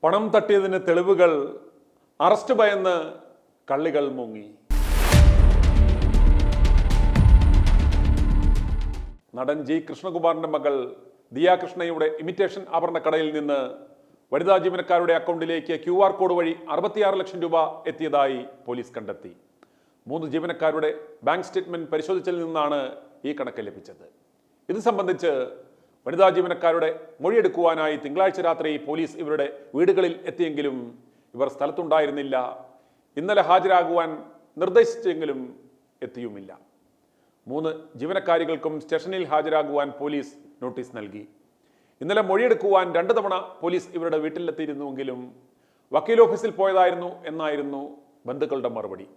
പണം തട്ടിയതിന് തെളിവുകൾ, അറസ്റ്റ് ഭയന്ന് കള്ളികൾ മുങ്ങി. നടൻ ജി കൃഷ്ണകുമാറിന്റെ മകൾ ദിയ കൃഷ്ണയുടെ ഇമിറ്റേഷൻ ആഭരണക്കടയിൽ നിന്ന് വനിതാ ജീവനക്കാരുടെ അക്കൗണ്ടിലേക്ക് QR കോഡ് വഴി 66 ലക്ഷം രൂപ എത്തിയതായി പോലീസ് കണ്ടെത്തി. 3 ജീവനക്കാരുടെ ബാങ്ക് സ്റ്റേറ്റ്മെന്റ് പരിശോധിച്ചതിൽ നിന്നാണ് ഈ കണക്ക് ലഭിച്ചത്. ഇത് സംബന്ധിച്ച് വനിതാ ജീവനക്കാരുടെ മൊഴിയെടുക്കുവാനായി തിങ്കളാഴ്ച രാത്രി പോലീസ് ഇവരുടെ വീടുകളിൽ എത്തിയെങ്കിലും ഇവർ സ്ഥലത്തുണ്ടായിരുന്നില്ല. ഇന്നലെ ഹാജരാകുവാൻ നിർദ്ദേശിച്ചെങ്കിലും എത്തിയുമില്ല. 3 ജീവനക്കാരികൾക്കും സ്റ്റേഷനിൽ ഹാജരാകുവാൻ പോലീസ് നോട്ടീസ് നൽകി. ഇന്നലെ മൊഴിയെടുക്കുവാൻ 2 തവണ പോലീസ് ഇവരുടെ വീട്ടിലെത്തിയിരുന്നുവെങ്കിലും വക്കീൽ ഓഫീസിൽ പോയതായിരുന്നു എന്നായിരുന്നു ബന്ധുക്കളുടെ മറുപടി.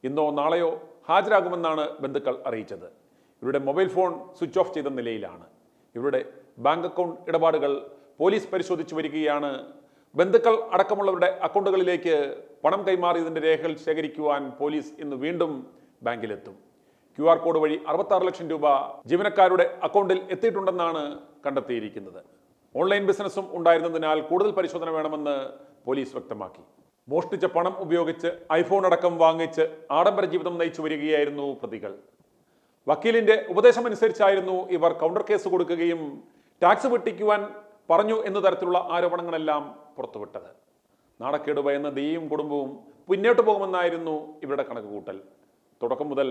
ഇന്നോ നാളെയോ ഹാജരാകുമെന്നാണ് ബന്ധുക്കൾ അറിയിച്ചത്. ഇവരുടെ മൊബൈൽ ഫോൺ സ്വിച്ച് ഓഫ് ചെയ്ത നിലയിലാണ്. ഇവരുടെ ബാങ്ക് അക്കൗണ്ട് ഇടപാടുകൾ പോലീസ് പരിശോധിച്ചു വരികയാണ്. ബന്ധുക്കൾ അടക്കമുള്ളവരുടെ അക്കൗണ്ടുകളിലേക്ക് പണം കൈമാറിയതിൻ്റെ രേഖകൾ ശേഖരിക്കുവാൻ പോലീസ് ഇന്ന് വീണ്ടും ബാങ്കിലെത്തും. QR കോഡ് വഴി 66 ലക്ഷം രൂപ ജീവനക്കാരുടെ അക്കൗണ്ടിൽ എത്തിയിട്ടുണ്ടെന്നാണ് കണ്ടെത്തിയിരിക്കുന്നത്. ഓൺലൈൻ ബിസിനസ്സും ഉണ്ടായിരുന്നതിനാൽ കൂടുതൽ പരിശോധന വേണമെന്ന് പോലീസ് വ്യക്തമാക്കി. മോഷ്ടിച്ച പണം ഉപയോഗിച്ച് ഐഫോൺ അടക്കം വാങ്ങിച്ച് ആഡംബര ജീവിതം നയിച്ചു വരികയായിരുന്നു പ്രതികൾ. വക്കീലിന്റെ ഉപദേശമനുസരിച്ചായിരുന്നു ഇവർ കൗണ്ടർ കേസ് കൊടുക്കുകയും ടാക്സ് വെട്ടിക്കുവാൻ പറഞ്ഞു എന്ന തരത്തിലുള്ള ആരോപണങ്ങളെല്ലാം പുറത്തുവിട്ടത്. നാണക്കേട് ഭയന്ന ദിയയും കുടുംബവും പിന്നോട്ട് പോകുമെന്നായിരുന്നു ഇവരുടെ കണക്കുകൂട്ടൽ. തുടക്കം മുതൽ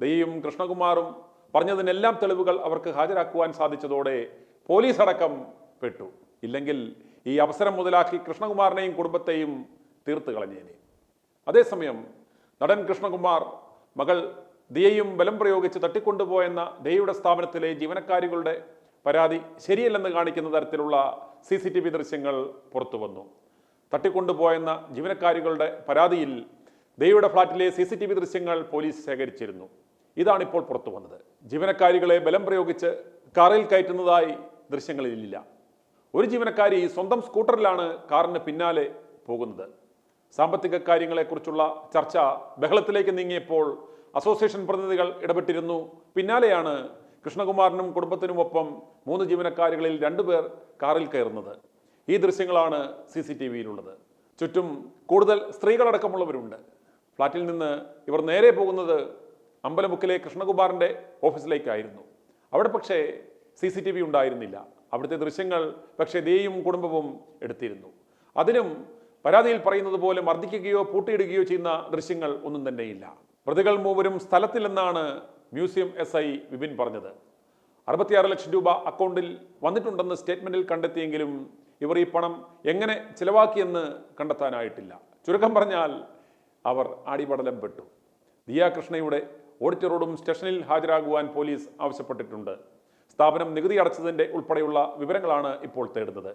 ദിയയും കൃഷ്ണകുമാറും പറഞ്ഞതിനെല്ലാം തെളിവുകൾ അവർക്ക് ഹാജരാക്കുവാൻ സാധിച്ചതോടെ പോലീസ് അടക്കം പെട്ടു. ഇല്ലെങ്കിൽ ഈ അവസരം മുതലാക്കി കൃഷ്ണകുമാറിനെയും കുടുംബത്തെയും തീർത്തു കളഞ്ഞേനെ. അതേസമയം നടൻ കൃഷ്ണകുമാർ മകൾ ദിയയും ബലം പ്രയോഗിച്ച് തട്ടിക്കൊണ്ടുപോയെന്ന ദിയയുടെ സ്ഥാപനത്തിലെ ജീവനക്കാരികളുടെ പരാതി ശരിയല്ലെന്ന് കാണിക്കുന്ന തരത്തിലുള്ള CCTV ദൃശ്യങ്ങൾ പുറത്തു വന്നു. തട്ടിക്കൊണ്ടുപോയെന്ന ജീവനക്കാരികളുടെ പരാതിയിൽ ദിയയുടെ ഫ്ളാറ്റിലെ CCTV ദൃശ്യങ്ങൾ പോലീസ് ശേഖരിച്ചിരുന്നു. ഇതാണിപ്പോൾ പുറത്തു വന്നത്. ജീവനക്കാരികളെ ബലം പ്രയോഗിച്ച് കാറിൽ കയറ്റുന്നതായി ദൃശ്യങ്ങളിലില്ല. ഒരു ജീവനക്കാരി സ്വന്തം സ്കൂട്ടറിലാണ് കാറിന് പിന്നാലെ പോകുന്നത്. സാമ്പത്തിക കാര്യങ്ങളെക്കുറിച്ചുള്ള ചർച്ച ബഹളത്തിലേക്ക് നീങ്ങിയപ്പോൾ അസോസിയേഷൻ പ്രതിനിധികൾ ഇടപെട്ടിരുന്നു. പിന്നാലെയാണ് കൃഷ്ണകുമാറിനും കുടുംബത്തിനുമൊപ്പം 3 ജീവനക്കാരികളിൽ 2 പേർ കാറിൽ കയറുന്നത്. ഈ ദൃശ്യങ്ങളാണ് CCTVയിലുള്ളത്. ചുറ്റും കൂടുതൽ സ്ത്രീകളടക്കമുള്ളവരുണ്ട്. ഫ്ളാറ്റിൽ നിന്ന് ഇവർ നേരെ പോകുന്നത് അമ്പലമുക്കിലെ കൃഷ്ണകുമാറിൻ്റെ ഓഫീസിലേക്കായിരുന്നു. അവിടെ പക്ഷേ CCTV ഉണ്ടായിരുന്നില്ല. അവിടുത്തെ ദൃശ്യങ്ങൾ പക്ഷേ ദിയയും കുടുംബവും എടുത്തിരുന്നു. അതിലും പരാതിയിൽ പറയുന്നത് പോലെ മർദ്ദിക്കുകയോ പൂട്ടിയിടുകയോ ചെയ്യുന്ന ദൃശ്യങ്ങൾ ഒന്നും തന്നെയില്ല. പ്രതികൾ മൂവരും സ്ഥലത്തില്ലെന്നാണ് മ്യൂസിയം SI വിപിൻ പറഞ്ഞത്. 66 ലക്ഷം രൂപ അക്കൗണ്ടിൽ വന്നിട്ടുണ്ടെന്ന് സ്റ്റേറ്റ്മെന്റിൽ കണ്ടെത്തിയെങ്കിലും ഇവർ ഈ പണം എങ്ങനെ ചിലവാക്കിയെന്ന് കണ്ടെത്താനായിട്ടില്ല. ചുരുക്കം പറഞ്ഞാൽ അവർ ആടിപടലം പെട്ടു. ദിയ കൃഷ്ണയുടെ ഓഡിറ്ററോടും സ്റ്റേഷനിൽ ഹാജരാകുവാൻ പോലീസ് ആവശ്യപ്പെട്ടിട്ടുണ്ട്. സ്ഥാപനം നികുതി അടച്ചതിൻ്റെ ഉൾപ്പെടെയുള്ള വിവരങ്ങളാണ് ഇപ്പോൾ തേടുന്നത്.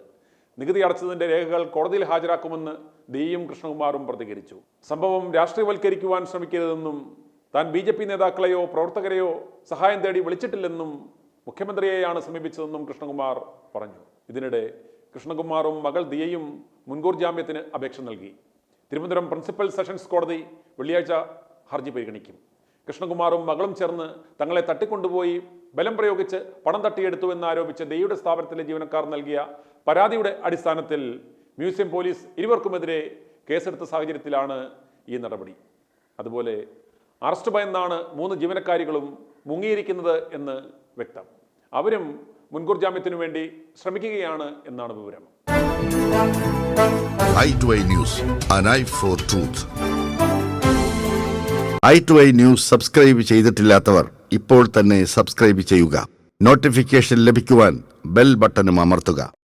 നികുതി അടച്ചതിൻ്റെ രേഖകൾ കോടതിയിൽ ഹാജരാക്കുമെന്ന് ദിയയും കൃഷ്ണകുമാറും പ്രതികരിച്ചു. സംഭവം രാഷ്ട്രീയവൽക്കരിക്കുവാൻ ശ്രമിക്കരുതെന്നും താൻ BJP നേതാക്കളെയോ പ്രവർത്തകരെയോ സഹായം തേടി വിളിച്ചിട്ടില്ലെന്നും മുഖ്യമന്ത്രിയെയാണ് സമീപിച്ചതെന്നും കൃഷ്ണകുമാർ പറഞ്ഞു. ഇതിനിടെ കൃഷ്ണകുമാറും മകൾ ദിയയും മുൻകൂർ ജാമ്യത്തിന് അപേക്ഷ നൽകി. തിരുവനന്തപുരം പ്രിൻസിപ്പൽ സെഷൻസ് കോടതി വെള്ളിയാഴ്ച ഹർജി പരിഗണിക്കും. കൃഷ്ണകുമാറും മകളും ചേർന്ന് തങ്ങളെ തട്ടിക്കൊണ്ടുപോയി ബലം പ്രയോഗിച്ച് പണം തട്ടിയെടുത്തുവെന്നാരോപിച്ച് ദിയയുടെ സ്ഥാപനത്തിലെ ജീവനക്കാർ നൽകിയ പരാതിയുടെ അടിസ്ഥാനത്തിൽ മ്യൂസിയം പോലീസ് ഇരുവർക്കുമെതിരെ കേസെടുത്ത സാഹചര്യത്തിലാണ് ഈ നടപടി. അതുപോലെ അറസ്റ്റ് ഭയന്നാണ് 3 ജീവനക്കാരികളും മുങ്ങിയിരിക്കുന്നത് എന്ന് വ്യക്തം. അവരും മുൻകൂർ ജാമ്യത്തിനു വേണ്ടി ശ്രമിക്കുകയാണ് എന്നാണ് വിവരം. i2i News, an eye for truth. i2i News subscribe ചെയ്തിട്ടില്ലാത്തവർ ഇപ്പോൾ തന്നെ സബ്സ്ക്രൈബ് ചെയ്യുക. നോട്ടിഫിക്കേഷൻ ലഭിക്കുവാൻ ബെൽ ബട്ടണും അമർത്തുക.